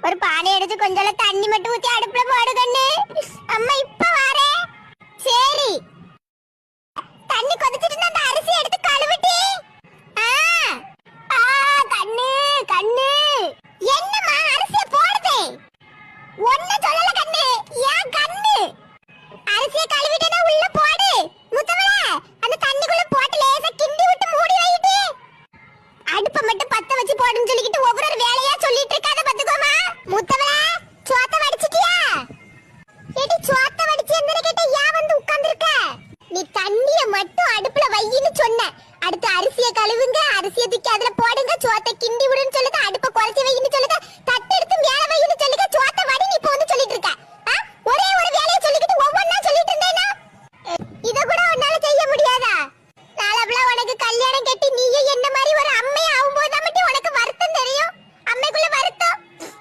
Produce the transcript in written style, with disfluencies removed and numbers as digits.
ஒரு பானை எடுத்து கொஞ்சம் தண்ணி மட்டும் ஊத்தி அடுப்புல போடு கண்ணு. அம்மா இப்ப வரேன். சரி. தண்ணி கொதிச்சிட்டு அந்த அரிசி எடுத்து கழுவிட்டி. ஆ ஆ கண்ணு கண்ணு